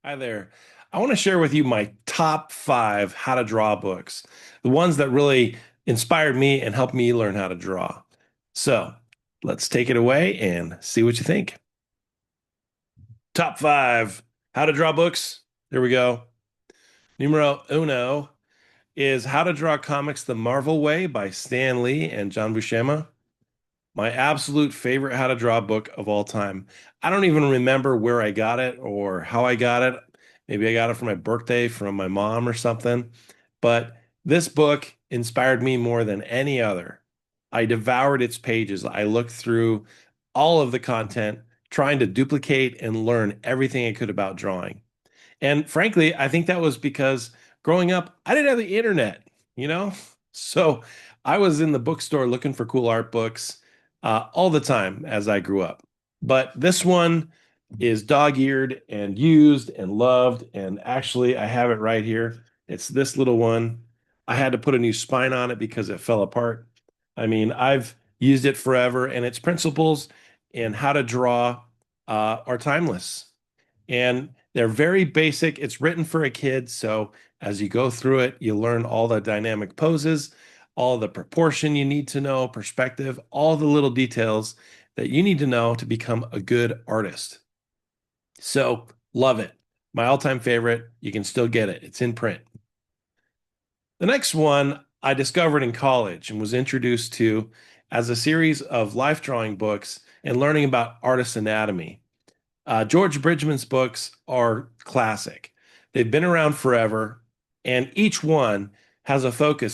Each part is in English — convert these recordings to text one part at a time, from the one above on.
Hi there. I want to share with you my top five how to draw books, the ones that really inspired me and helped me learn how to draw. So let's take it away and see what you think. Top five how to draw books. There we go. Numero uno is How to Draw Comics the Marvel Way by Stan Lee and John Buscema. My absolute favorite how to draw book of all time. I don't even remember where I got it or how I got it. Maybe I got it for my birthday from my mom or something. But this book inspired me more than any other. I devoured its pages. I looked through all of the content, trying to duplicate and learn everything I could about drawing. And frankly, I think that was because growing up, I didn't have the internet, you know? So I was in the bookstore looking for cool art books all the time as I grew up. But this one is dog-eared and used and loved. And actually, I have it right here. It's this little one. I had to put a new spine on it because it fell apart. I mean, I've used it forever, and its principles and how to draw are timeless. And they're very basic. It's written for a kid. So as you go through it, you learn all the dynamic poses, all the proportion you need to know, perspective, all the little details that you need to know to become a good artist. So love it. My all-time favorite. You can still get it. It's in print. The next one I discovered in college and was introduced to as a series of life drawing books and learning about artist anatomy. George Bridgman's books are classic. They've been around forever, and each one has a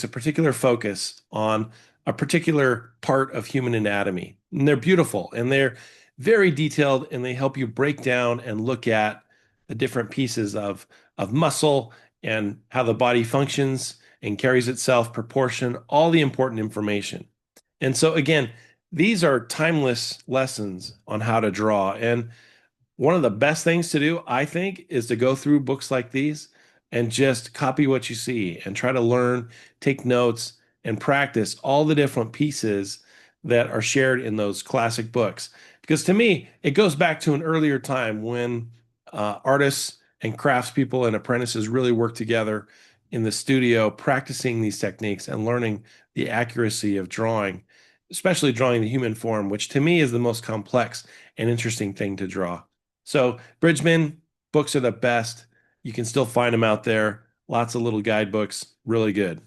particular focus on a particular part of human anatomy. And they're beautiful and they're very detailed, and they help you break down and look at the different pieces of muscle and how the body functions and carries itself, proportion, all the important information. And so, again, these are timeless lessons on how to draw. And one of the best things to do, I think, is to go through books like these and just copy what you see and try to learn, take notes, and practice all the different pieces that are shared in those classic books. Because to me, it goes back to an earlier time when artists and craftspeople and apprentices really worked together in the studio, practicing these techniques and learning the accuracy of drawing, especially drawing the human form, which to me is the most complex and interesting thing to draw. So Bridgman books are the best. You can still find them out there. Lots of little guidebooks, really good.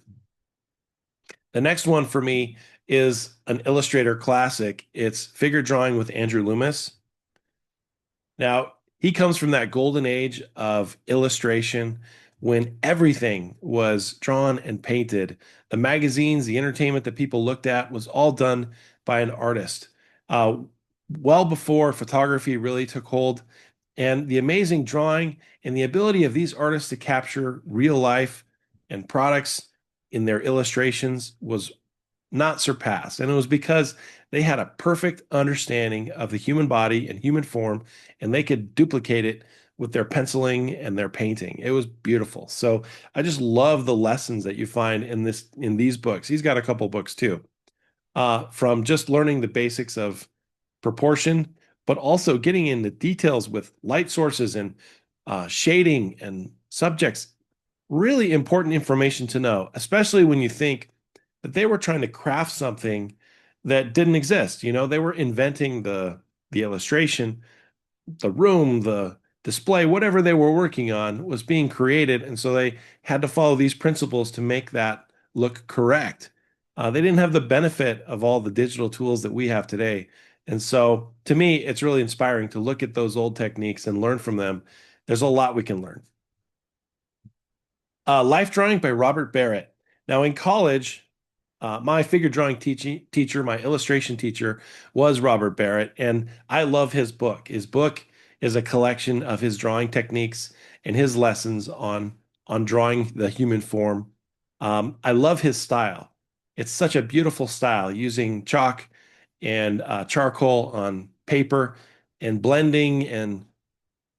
The next one for me is an Illustrator classic. It's Figure Drawing with Andrew Loomis. Now, he comes from that golden age of illustration when everything was drawn and painted. The magazines, the entertainment that people looked at was all done by an artist. Uh, well before photography really took hold, and the amazing drawing and the ability of these artists to capture real life and products in their illustrations was not surpassed. And it was because they had a perfect understanding of the human body and human form, and they could duplicate it with their penciling and their painting. It was beautiful. So I just love the lessons that you find in these books. He's got a couple books too, from just learning the basics of proportion, but also getting into details with light sources and shading and subjects. Really important information to know, especially when you think that they were trying to craft something that didn't exist. You know, they were inventing the illustration, the room, the display, whatever they were working on was being created, and so they had to follow these principles to make that look correct. They didn't have the benefit of all the digital tools that we have today. And so, to me, it's really inspiring to look at those old techniques and learn from them. There's a lot we can learn. Life Drawing by Robert Barrett. Now, in college, my figure drawing teacher, my illustration teacher, was Robert Barrett, and I love his book. His book is a collection of his drawing techniques and his lessons on drawing the human form. I love his style. It's such a beautiful style, using chalk and charcoal on paper and blending and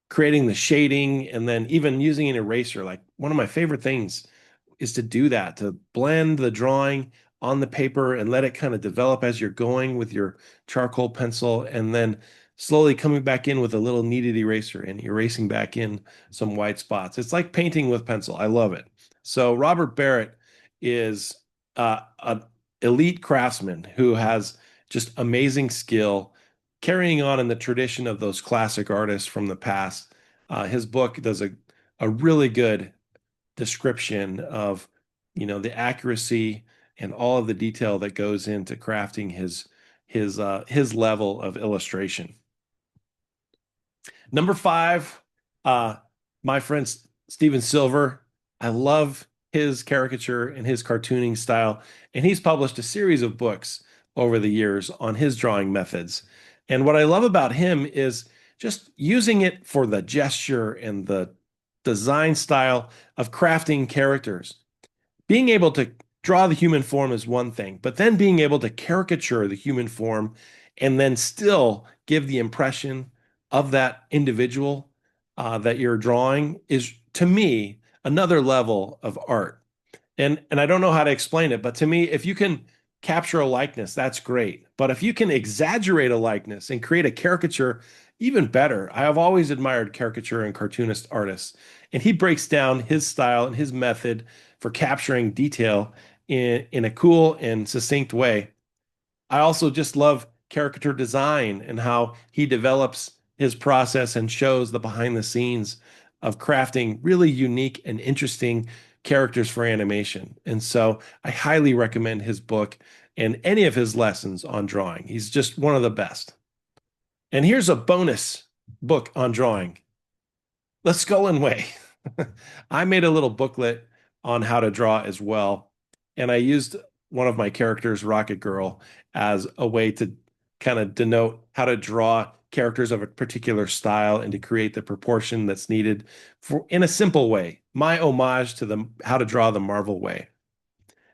creating the shading and then even using an eraser. Like one of my favorite things is to do that, to blend the drawing on the paper and let it kind of develop as you're going with your charcoal pencil and then slowly coming back in with a little kneaded eraser and erasing back in some white spots. It's like painting with pencil. I love it. So Robert Barrett is an elite craftsman who has just amazing skill, carrying on in the tradition of those classic artists from the past. His book does a really good description of, the accuracy and all of the detail that goes into crafting his level of illustration. Number five, uh, my friend Steven Silver. I love his caricature and his cartooning style, and he's published a series of books over the years on his drawing methods. And what I love about him is just using it for the gesture and the design style of crafting characters. Being able to draw the human form is one thing, but then being able to caricature the human form and then still give the impression of that individual that you're drawing is, to me, another level of art. And I don't know how to explain it, but to me, if you can capture a likeness, that's great. But if you can exaggerate a likeness and create a caricature, even better. I have always admired caricature and cartoonist artists, and he breaks down his style and his method for capturing detail in a cool and succinct way. I also just love caricature design and how he develops his process and shows the behind the scenes of crafting really unique and interesting characters for animation. And so I highly recommend his book and any of his lessons on drawing. He's just one of the best. And here's a bonus book on drawing, The Scullin Way. I made a little booklet on how to draw as well. And I used one of my characters, Rocket Girl, as a way to kind of denote how to draw characters of a particular style and to create the proportion that's needed for in a simple way. My homage to the how to draw the Marvel way.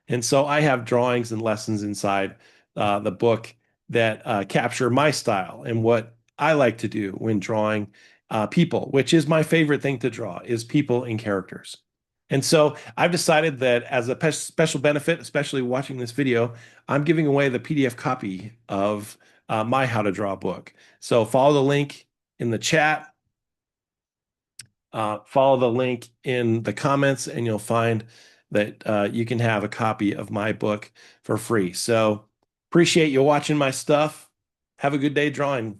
And so I have drawings and lessons inside the book that capture my style and what I like to do when drawing people, which is my favorite thing to draw, is people and characters. And so I've decided that as a special benefit, especially watching this video, I'm giving away the PDF copy of my How to Draw book. So follow the link in the chat, follow the link in the comments, and you'll find that you can have a copy of my book for free. So appreciate you watching my stuff. Have a good day drawing.